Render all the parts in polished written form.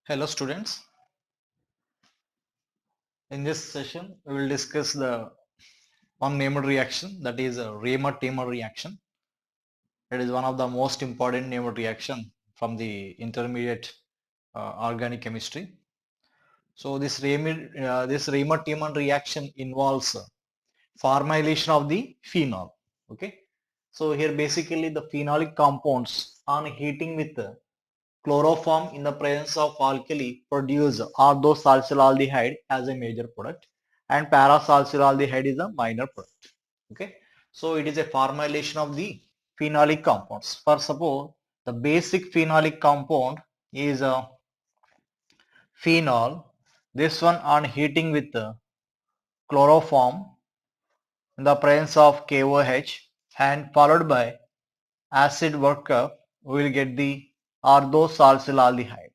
Hello students, in this session we will discuss the one named reaction, that is a Raymer-Tamer reaction. It is one of the most important named reaction from the intermediate organic chemistry. So this Raymer-Tamer reaction involves formylation of the phenol. Okay, so here basically the phenolic compounds on heating with chloroform in the presence of alkali produce orthosalcylaldehyde as a major product and parasalcylaldehyde is a minor product. Okay, so it is a formylation of the phenolic compounds. For suppose the basic phenolic compound is a phenol. This one on heating with the chloroform in the presence of KOH and followed by acid workup, we will get the orthosalcylaldehyde.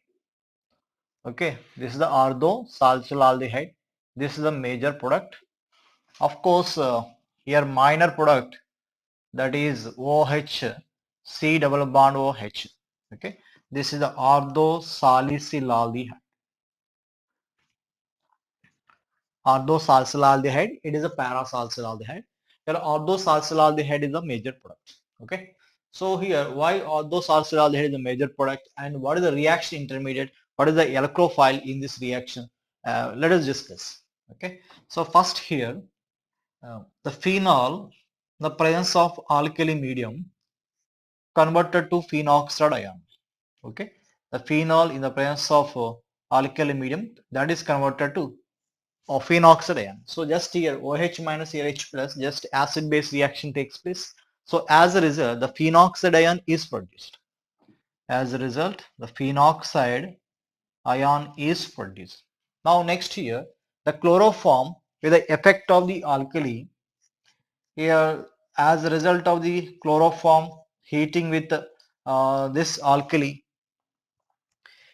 Okay, this is the orthosalcylaldehyde. This is the major product. Of course, here minor product, that is OH, C double bond OH. Okay, this is the orthosalcylaldehyde. Orthosalcylaldehyde, it is a parasalcylaldehyde. Here orthosalcylaldehyde is the major product. Okay, so here why orthosalcylaldehyde is the major product and what is the reaction intermediate, what is the electrophile in this reaction, let us discuss. Okay, so first here the phenol, the presence of alkali medium converted to phenoxide ion. Okay, the phenol in the presence of alkali medium, that is converted to of phenoxide ion. So just here OH minus here H plus, just acid base reaction takes place. So as a result the phenoxide ion is produced. As a result the phenoxide ion is produced. Now next here the chloroform with the effect of the alkali, here as a result of the chloroform heating with this alkali,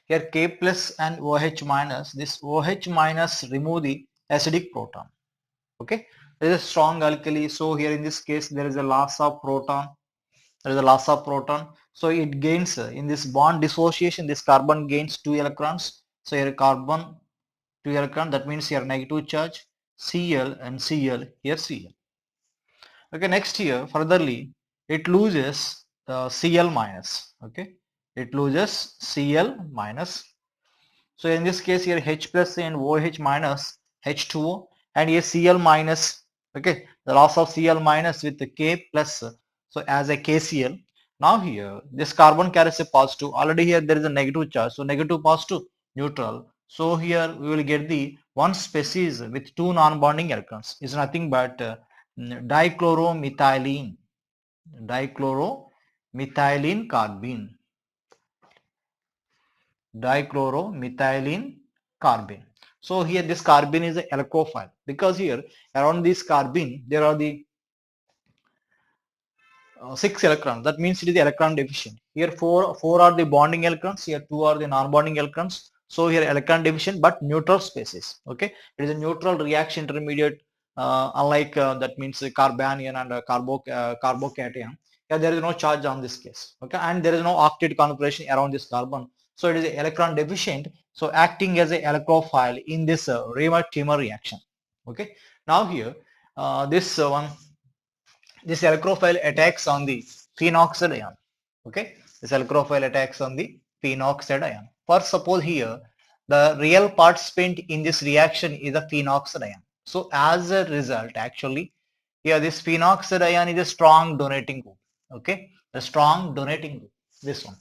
here K plus and OH minus, this OH minus remove the acidic proton. Okay, there is a strong alkali, so here in this case there is a loss of proton, so it gains in this bond dissociation, this carbon gains 2 electrons. So here carbon 2 electron, that means here negative charge, Cl and Cl, here Cl. Okay, next here furtherly it loses Cl minus. Okay, it loses Cl minus. So in this case here H plus and OH minus H2O and here Cl minus. Okay, the loss of Cl minus with the K plus, so as a KCl. Now here this carbon carries a positive, already here there is a negative charge, so negative positive neutral. So here we will get the one species with two non-bonding electrons is nothing but dichloromethylene, dichloromethylene carbene, dichloromethylene carbene. So here this carbene is an electrophile because here around this carbene there are the 6 electrons. That means it is electron deficient. Here four are the bonding electrons. Here 2 are the non-bonding electrons. So here electron deficient but neutral species. Okay, it is a neutral reaction intermediate. Unlike that means carbanion and carbocation. Yeah, there is no charge on this case. Okay, and there is no octet configuration around this carbon. So it is electron deficient. So acting as a electrophile in this Raymer-Tamer reaction. Okay, now here this electrophile attacks on the phenoxide ion. Okay, this electrophile attacks on the phenoxide ion. For suppose here the real participant in this reaction is a phenoxide ion. So as a result, actually here this phenoxide ion is a strong donating group. Okay, a strong donating group. This one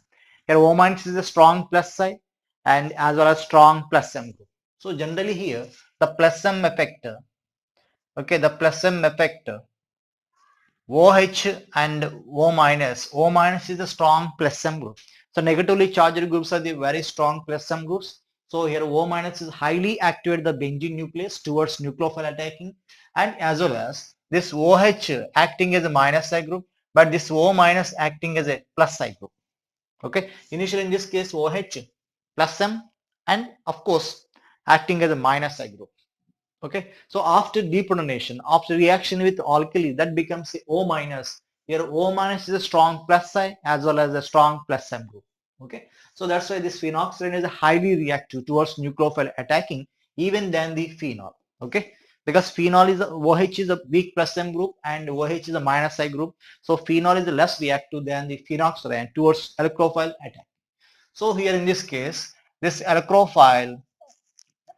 here O minus is a strong plus side and as well as strong plus M group. So generally here the plus M effect. Okay, the plus M effect, OH and O minus. O minus is a strong plus M group. So negatively charged groups are the very strong plus M groups. So here O minus is highly activate the benzene nucleus towards nucleophile attacking, and as well as this OH acting as a minus side group, but this O minus acting as a plus side group. Okay, initially in this case OH plus M and of course acting as a minus side group. Okay, so after deprotonation, after reaction with alkali, that becomes O minus. Here O minus is a strong plus side as well as a strong plus M group. Okay, so that's why this phenoxyethanol is highly reactive towards nucleophile attacking even than the phenol. Okay, because phenol is OH is a weak plus M group and OH is a minus I group. So phenol is less reactive than the phenoxyethanol towards electrophile attack. So here in this case, this electrophile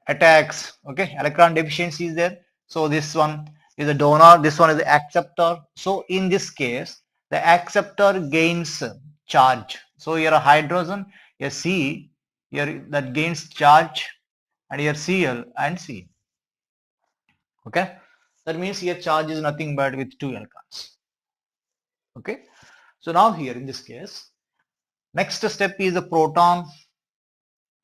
attacks, okay, electron deficiency is there. So this one is a donor, this one is the acceptor. So in this case, the acceptor gains charge. So here a hydrogen, a C, here that gains charge, and here Cl and C. Okay, that means here charge is nothing but with two electrons. Okay, so now here in this case, next step is the proton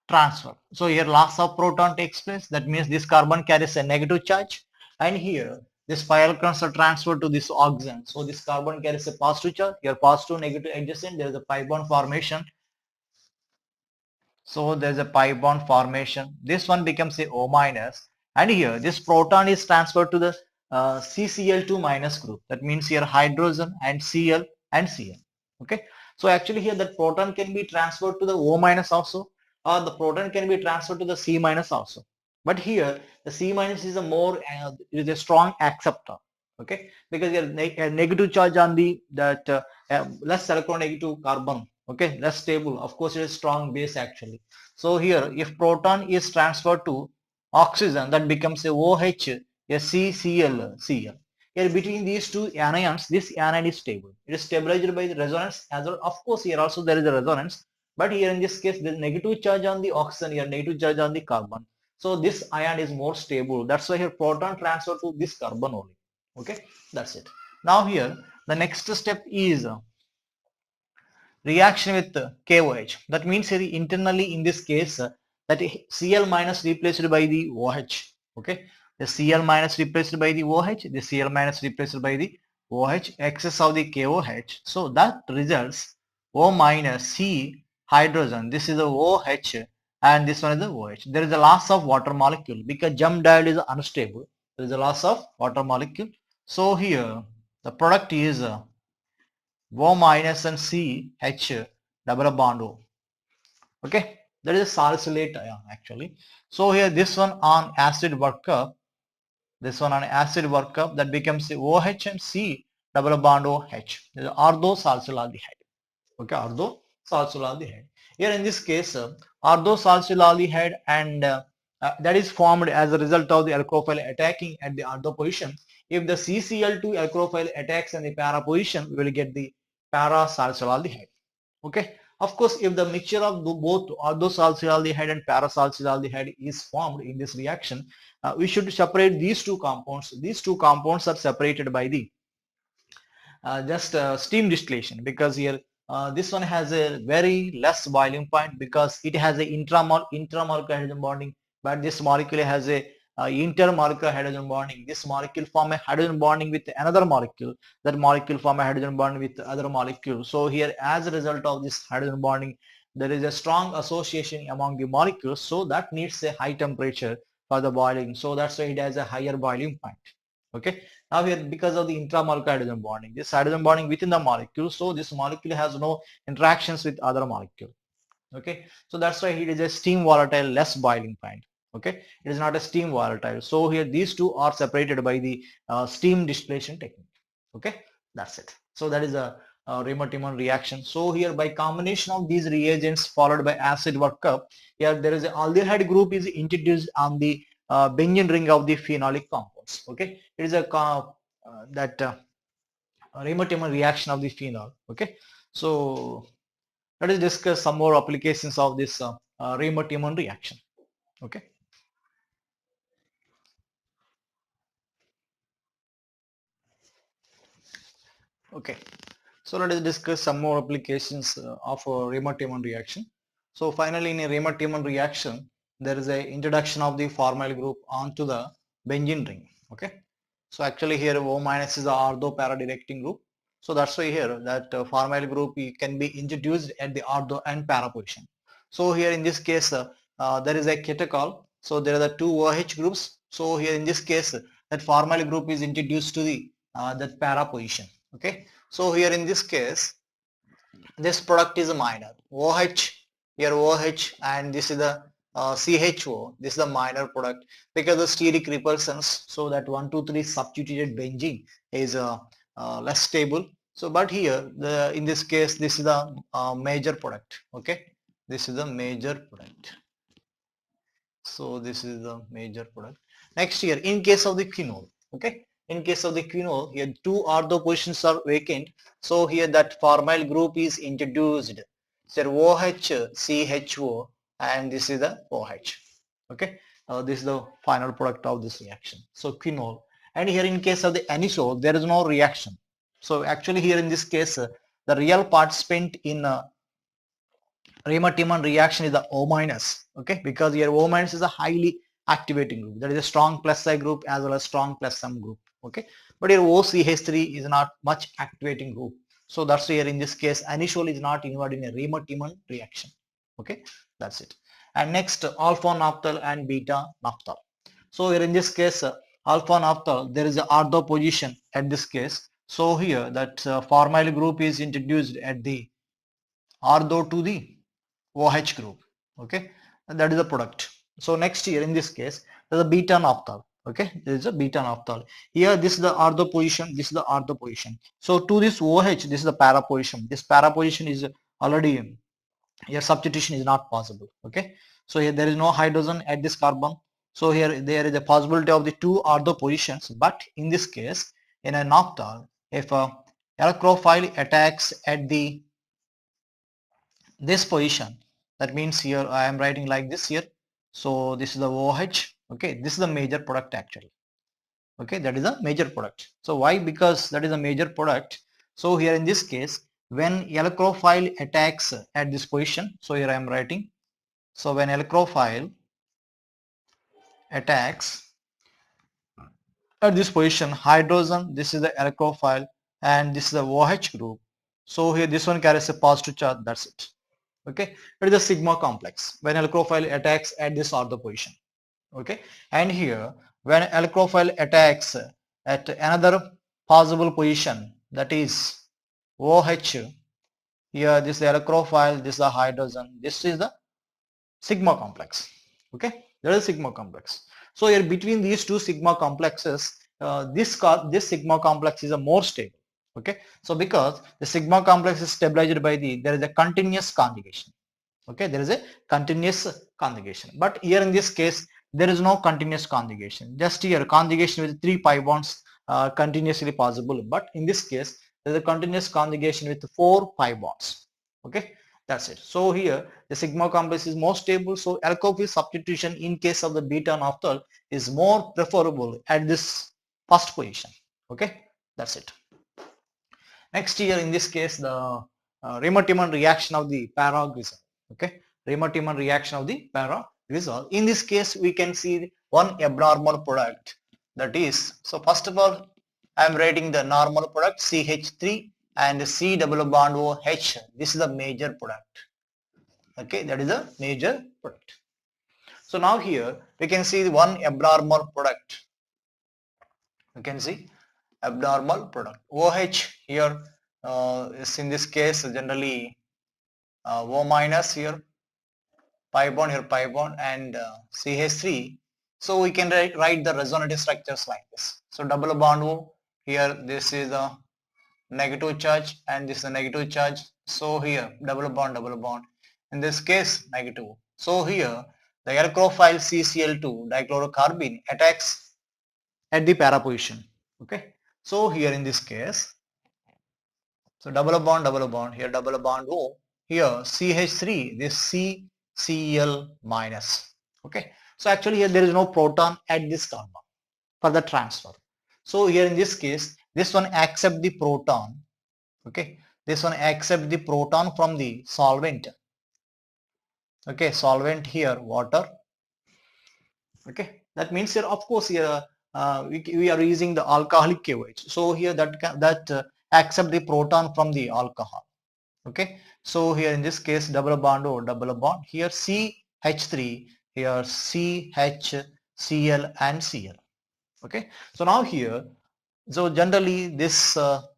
transfer. So here loss of proton takes place. That means this carbon carries a negative charge, and here this 5 electrons are transferred to this oxygen. So this carbon carries a positive charge. Here positive negative adjacent. There is a pi bond formation. So there's a pi bond formation. This one becomes a O minus, and here this proton is transferred to the CCl2 minus group. That means here hydrogen and Cl and Cl. Okay. So actually here that proton can be transferred to the O minus also, or the proton can be transferred to the C minus also. But here the C minus is a more is a strong acceptor. Okay, because here a negative charge on the that less electronegative carbon. Okay, less stable. Of course, it is strong base actually. So here, if proton is transferred to oxygen, that becomes a OH, a CCl, Cl. Here between these two anions, this anion is stable. It is stabilized by the resonance as well. Of course, here also there is a resonance, but here in this case, there is negative charge on the oxygen, here negative charge on the carbon. So this ion is more stable. That's why here proton transfer to this carbon only. Okay, that's it. Now here, the next step is reaction with KOH. That means here internally in this case that Cl minus replaced by the OH. Okay, the Cl minus replaced by the OH, the Cl minus replaced by the OH, excess of the KOH. So that results O minus C hydrogen. This is the OH and this one is the OH. There is a loss of water molecule because jump diode is unstable. There is a loss of water molecule. So here the product is O minus and C H double bond O. Okay, that is a salicylate ion actually. So here this one on acid workup, this one on acid workup that becomes OH and C double bond OH. This is orthosalcylaldehyde. Okay, orthosalcylaldehyde. Here in this case, orthosalcylaldehyde and that is formed as a result of the alkophile attacking at the ortho position. If the CCl2 alkophile attacks in the para position, we will get the parasalcylaldehyde. Okay. Of course, if the mixture of both orthosalcylaldehyde and parasalcylaldehyde is formed in this reaction, we should separate these two compounds. These two compounds are separated by the just steam distillation, because here this one has a very less boiling point because it has a intramolecular hydrogen bonding, but this molecule has a intermolecular hydrogen bonding. This molecule form a hydrogen bonding with another molecule. That molecule form a hydrogen bond with other molecule. So here, as a result of this hydrogen bonding, there is a strong association among the molecules. So that needs a high temperature for the boiling. So that's why it has a higher boiling point. Okay. Now here, because of the intramolecular hydrogen bonding, this hydrogen bonding within the molecule, so this molecule has no interactions with other molecule. Okay, so that's why it is a steam volatile, less boiling point. Okay, it is not a steam volatile. So here these two are separated by the steam distillation technique. Okay, that's it. So that is a Raymond-Timon reaction. So here by combination of these reagents followed by acid workup, here there is a aldehyde group is introduced on the benzene ring of the phenolic compounds. Okay, it is a that Raymond-Timon reaction of the phenol. Okay, so let us discuss some more applications of this Raymond-Timon reaction. Okay. Okay. So let us discuss some more applications of a Raymond-Timon reaction. So finally, in a Raymond-Timon reaction, there is a introduction of the formyl group onto the benzene ring. Okay. So actually here O minus is the ortho para directing group. So that's why here that formyl group can be introduced at the ortho and para position. So here in this case, there is a catechol. So there are the two OH groups. So here in this case, that formyl group is introduced to the that para position. Okay. So here in this case, this product is a minor. OH, here OH, and this is the CHO, this is the minor product because the steric repulsions, so that 1, 2, 3 substituted benzene is less stable. So but here in this case this is the major product. Okay, this is the major product. So this is the major product. Next here, in case of the quinol, okay, in case of the quinol, here two ortho positions are vacant. So here that formyl group is introduced. So OH, CHO, and this is the OH. Okay, this is the final product of this reaction. So quinol, and here in case of the anisole, there is no reaction. So actually here in this case, the real participant in Riemann-Tiemann reaction is the O minus, okay, because here O minus is a highly activating group. That is a strong plus I group as well as strong plus M group, okay. But here OCH3 is not much activating group. So that's here in this case anisole is not involved in a Riemann-Tiemann reaction, okay. That's it. And next alpha naphthol and beta naphthol. So here in this case alpha naphthol, there is a ortho position at this case. So here that formyl group is introduced at the ortho to the OH group, okay, and that is the product. So next here in this case there is a beta naphthol, okay, there is a beta naphthol. Here this is the ortho position, this is the ortho position. So to this OH, this is the para position. This para position is already, here substitution is not possible, okay. So here there is no hydrogen at this carbon. So here there is a possibility of the two ortho positions, but in this case in a naphthol, if a electrophile attacks at the this position, that means here I am writing like this here. So this is the OH, okay, this is the major product actually, okay, that is a major product. So why? Because that is a major product. So here in this case when electrophile attacks at this position, so here I am writing, so when electrophile attacks at this position, hydrogen, this is the electrophile and this is the OH group. So here this one carries a positive charge, that's it. Okay, it is a sigma complex when electrophile attacks at this ortho position. Okay, and here when electrophile attacks at another possible position, that is OH, here this is the electrophile, this is the hydrogen, this is the sigma complex. Okay, there is sigma complex. So here between these two sigma complexes, this sigma complex is a more stable. Okay, so because the sigma complex is stabilized by there is a continuous conjugation. Okay, there is a continuous conjugation, but here in this case there is no continuous conjugation, just here conjugation with 3 pi bonds continuously possible, but in this case there is a continuous conjugation with 4 pi bonds. Okay, that's it. So here the sigma complex is more stable, so alkyl substitution in case of the beta naphthol is more preferable at this first position. Okay, that's it. Next here in this case the Riemann-Tiemann reaction of the para-glycerol. Okay, Riemann-Tiemann reaction of the para-glycerol. In this case we can see one abnormal product, that is, so first of all I am writing the normal product CH3 and C double bond OH. This is the major product. Okay, that is a major product. So now here we can see one abnormal product. You can see abnormal product. OH here is in this case generally O minus here, pi bond here, pi bond, and CH3. So we can write the resonative structures like this. So double bond O here, this is a negative charge and this is a negative charge. So here double bond, in this case negative. So here the electrophile CCl2 dichlorocarbene attacks at the para position. Okay, so here in this case, so double bond here, double bond O, here CH3, this CCl minus. Okay, so actually here there is no proton at this carbon for the transfer. So here in this case this one accept the proton. Okay, this one accept the proton from the solvent. Okay, solvent here water. Okay, that means here of course here we are using the alcoholic KOH. So here that accept the proton from the alcohol. Okay, so here in this case double bond or double bond, here CH3, here CHCl and Cl. Okay, so now here, so generally this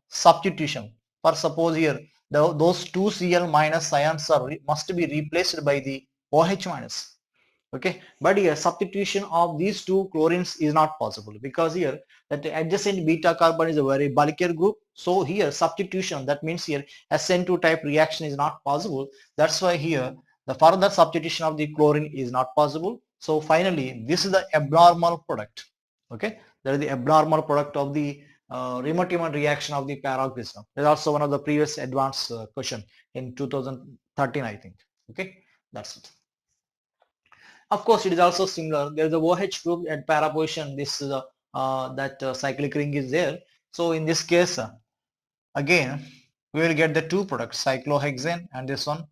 substitution, for suppose here those two Cl minus ions must be replaced by the OH minus. Okay, but here substitution of these two chlorines is not possible, because here that the adjacent beta carbon is a very bulkier group. So here substitution, that means here SN2 type reaction is not possible. That's why here the further substitution of the chlorine is not possible. So finally this is the abnormal product. Okay, that is the abnormal product of the Riemann-Tiemann reaction of the peroxisome. That is also one of the previous advanced question in 2013, I think. Okay, that's it. Of course, it is also similar. There is a OH group at para position. This is that cyclic ring is there. So in this case, again, we will get the two products, cyclohexane and this one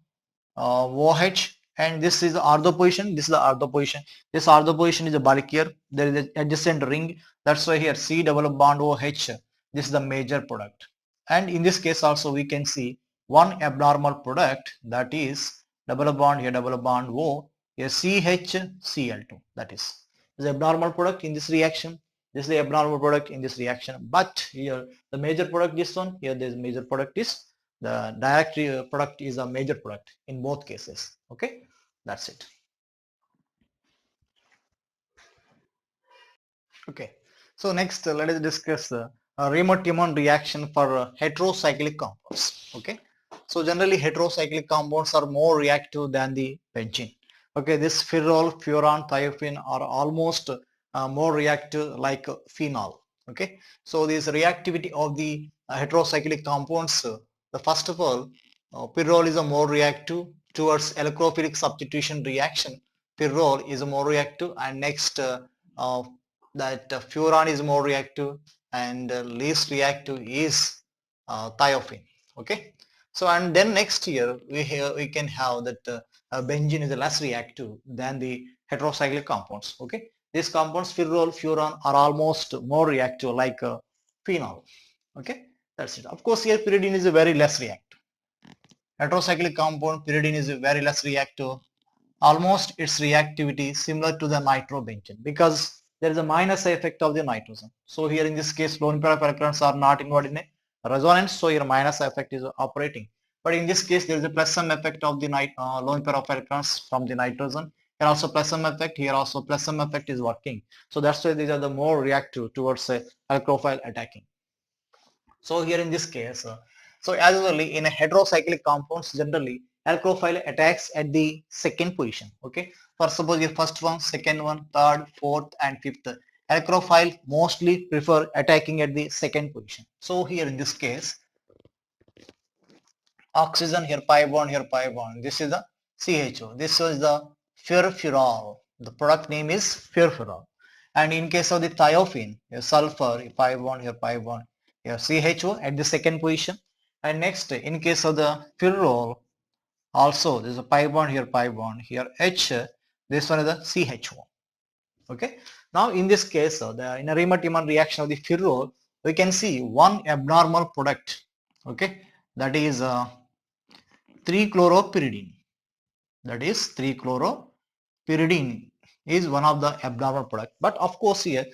OH, and this is the ortho position. This is the ortho position. This ortho position is a bulkier. There is an adjacent ring. That's why here C double bond OH. This is the major product. And in this case also we can see one abnormal product, that is double bond here, double bond O, here CHCl2. That is the abnormal product in this reaction. This is the abnormal product in this reaction. But here the major product, this one, here this major product is the direct product is a major product in both cases. Okay, that's it. Okay, so next let us discuss Riemann-Tiemann reaction for heterocyclic compounds. Okay, so generally heterocyclic compounds are more reactive than the benzene. Okay, this pherol, furan, thiophene are almost more reactive like phenol. Okay, so this reactivity of the heterocyclic compounds, the first of all, pyrrole is a more reactive towards electrophilic substitution reaction. Pyrrole is a more reactive, and next that furan is more reactive, and least reactive is thiophene. Okay, so and then next year we can have that benzene is less reactive than the heterocyclic compounds. Okay, these compounds pyrrole, furan are almost more reactive like phenol. Okay, that's it. Of course here pyridine is a very less reactive. Heterocyclic compound pyridine is a very less reactive. Almost its reactivity similar to the nitrobenzene, because there is a minus effect of the nitrogen. So here in this case lone pair of electrons are not involved in a resonance, so here minus effect is operating. But in this case there is a plus sum effect of the lone pair of electrons from the nitrogen. Here also plus sum effect, here also plus sum effect is working. So that's why these are the more reactive towards electrophile attacking. So here in this case, so as usually in a heterocyclic compounds, generally alkophile attacks at the second position. Okay, for suppose your first one, second one, third, fourth, and fifth, alkophile mostly prefer attacking at the second position. So here in this case, oxygen here pi bond, here pi bond. This is the CHO. This is the furfural. The product name is furfural. And in case of the thiophene, here sulfur, pi bond, here pi bond, here CHO at the second position. And next, in case of the pyrrole, also there is a pi bond, here H, this one is the CHO. Okay. Now in this case, in a Riemann-Tiemann reaction of the pyrrole, we can see one abnormal product. Okay, that is 3-chloropyridine. That is 3-chloropyridine is one of the abnormal product. But of course here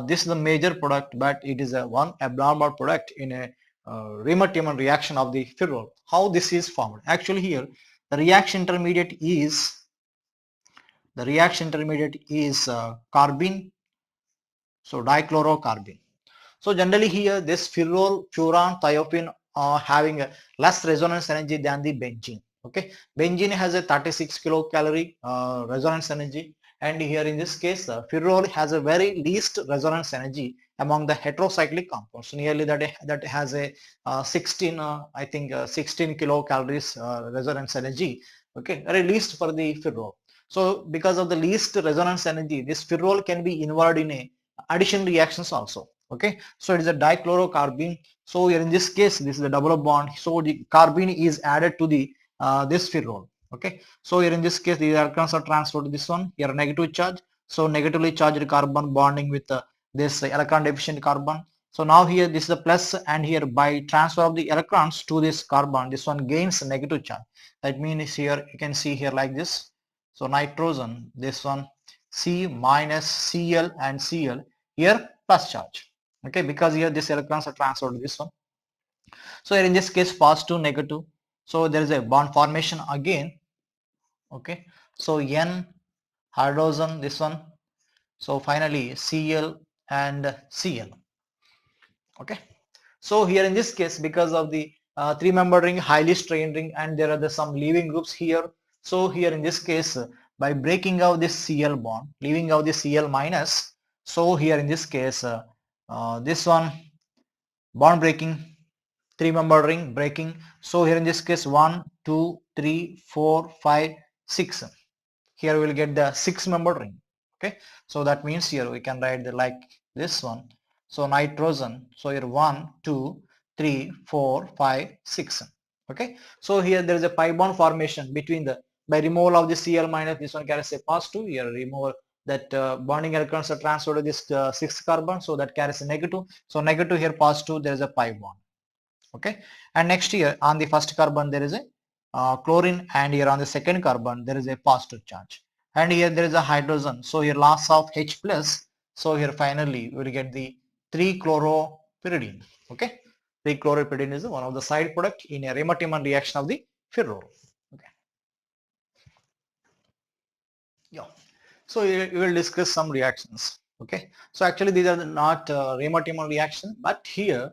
this is the major product, but it is a one abnormal product in a Riemann-Tiemann reaction of the pyrrole. How this is formed? Actually here the reaction intermediate is carbene, so dichlorocarbene. So generally here this pyrrole, furan, thiophene are having a less resonance energy than the benzene. Okay, benzene has a 36 kilocalorie resonance energy, and here in this case pyrrole has a very least resonance energy among the heterocyclic compounds. Nearly that has a 16 I think 16 kilocalories resonance energy. Okay, very least for the pyrrole. So because of the least resonance energy, this pyrrole can be involved in a addition reactions also. Okay, so it is a dichlorocarbene. So here in this case this is a double bond, so the carbene is added to the this pyrrole. Okay, so here in this case the electrons are transferred to this one, here negative charge, so negatively charged carbon bonding with this electron deficient carbon. So now here this is a plus, and here by transfer of the electrons to this carbon, this one gains negative charge. That means here you can see here like this. So nitrogen, this one C minus Cl and Cl, here plus charge. Okay, because here this electrons are transferred to this one. So here in this case positive, negative. So there is a bond formation again. Okay. So N hydrogen, this one. So finally Cl and Cl. Okay. So here in this case, because of the three-membered ring, highly strained ring, and there are some leaving groups here. So here in this case, by breaking out this Cl bond, leaving out the Cl minus. So here in this case, this one bond breaking, three-membered ring breaking. So here in this case, 1, 2, 3, 4, 5, 6. Here we will get the 6-membered ring. Okay, so that means here we can write the like this one. So nitrogen, so here 1, 2, 3, 4, 5, 6. Okay, so here there is a pi bond formation between the, by removal of the Cl minus, this one carries a positive, here removal that bonding electrons are transferred to this 6th carbon, so that carries a negative. So negative here positive, there is a pi bond. Okay, and next here on the first carbon there is a chlorine, and here on the second carbon there is a positive charge, and here there is a hydrogen, so here loss of H plus. So here finally we will get the 3-chloropyridine. Okay, 3-chloropyridine is one of the side product in a Raman-Tiemann reaction of the ferrol. Okay, yeah, so we will discuss some reactions. Okay, so actually these are not Raman-Tiemann reaction, but here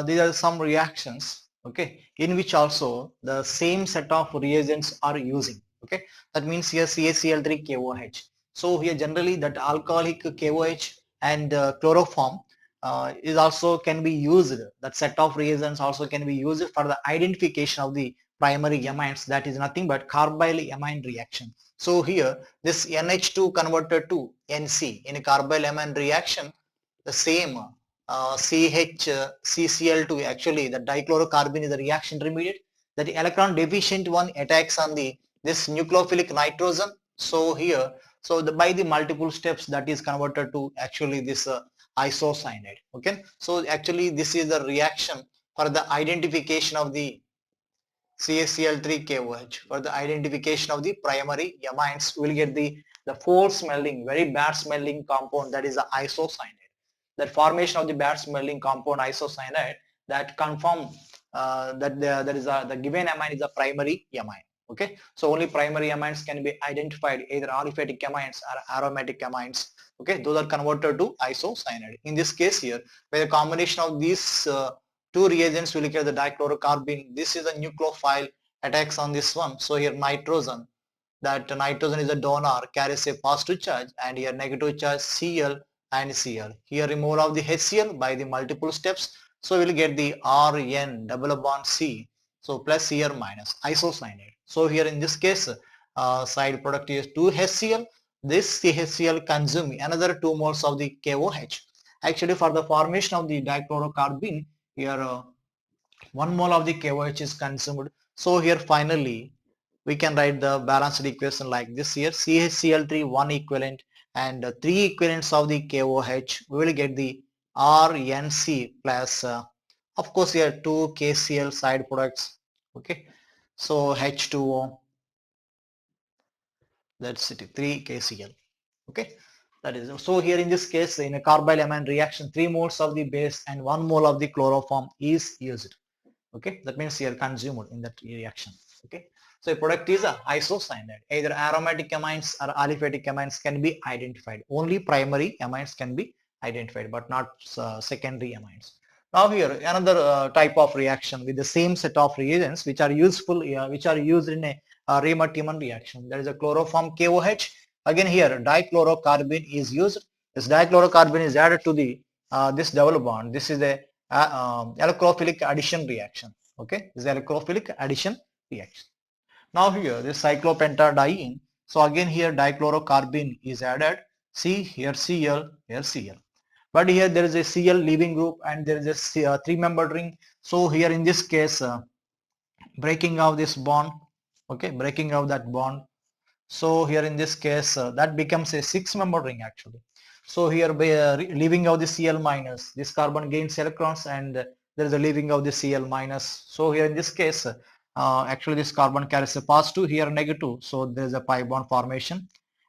these are some reactions, okay, in which also the same set of reagents are using. Okay, that means here CaCl3 KOH. So here generally that alcoholic KOH and chloroform is also can be used. That set of reagents also can be used for the identification of the primary amines. That is nothing but carbyl amine reaction. So here this NH2 converted to NC in a carbyl amine reaction, the same CHCCl2, actually the dichlorocarbon is a reaction intermediate. That electron deficient one attacks on the this nucleophilic nitrogen. So here, so by the multiple steps that is converted to actually this isocyanide. Okay, so actually this is the reaction for the identification of the CaCl3KOH. For the identification of the primary amines, we will get the foul smelling, very bad smelling compound, that is the isocyanide. That formation of the bad smelling compound isocyanide, that confirm that the given amine is a primary amine. Okay, so only primary amines can be identified, either aliphatic amines or aromatic amines. Okay, those are converted to isocyanide. In this case here, by the combination of these two reagents, we look at the dichlorocarbon. This is a nucleophile, attacks on this one. So here nitrogen, that nitrogen is a donor, carries a positive charge, and here negative charge Cl and Cl. Here removal of the HCl by the multiple steps. So we will get the Rn double bond C. So plus here minus isocyanide. So here in this case, side product is 2HCl. This CHCl consume another 2 moles of the KOH. Actually for the formation of the dichlorocarbon, here 1 mole of the KOH is consumed. So here finally we can write the balanced equation like this. Here CHCl3 1 equivalent and 3 equivalents of the KOH. We will get the RNC plus of course here 2 KCl side products. Okay, so H2O, that's it, 3 KCl. Okay, that is, so here in this case in a carbyl amine reaction 3 moles of the base and 1 mole of the chloroform is used. Okay, that means here consumed in that reaction. Okay, so a product is a isocyanide. Either aromatic amines or aliphatic amines can be identified. Only primary amines can be identified, but not secondary amines. Now here another type of reaction with the same set of reagents which are useful, which are used in a Raman-Tiemann reaction. There is a chloroform KOH. Again here dichlorocarbon is used. This dichlorocarbon is added to the this double bond. This is a electrophilic addition reaction. Okay, this is electrophilic addition reaction. Now here this cyclopentadiene. So again here dichlorocarbon is added. See here Cl, here Cl. But here there is a Cl leaving group and there is a 3-membered ring. So here in this case breaking of this bond. Okay, breaking of that bond. So here in this case that becomes a 6-membered ring actually. So here by leaving out the Cl minus, this carbon gains electrons and there is a leaving of the Cl minus. So here in this case actually this carbon carries a positive, here negative. So there is a pi bond formation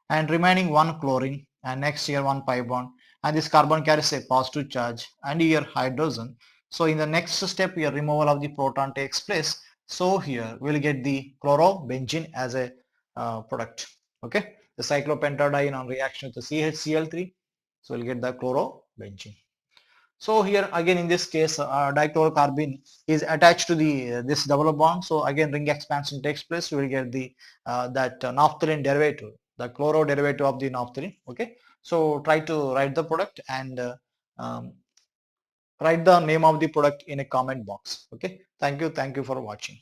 and remaining 1 chlorine, and next here 1 pi bond, and this carbon carries a positive charge, and here hydrogen. So in the next step, your removal of the proton takes place. So here we'll get the chlorobenzene as a product. Okay, the cyclopentadiene on reaction with the CHCl3. So we'll get the chlorobenzene. So here again in this case dichlorocarbene is attached to the this double bond. So again ring expansion takes place. We will get the that naphthalene derivative, the chloro derivative of the naphthalene. Okay. So try to write the product and um, write the name of the product in a comment box. Okay. Thank you. Thank you for watching.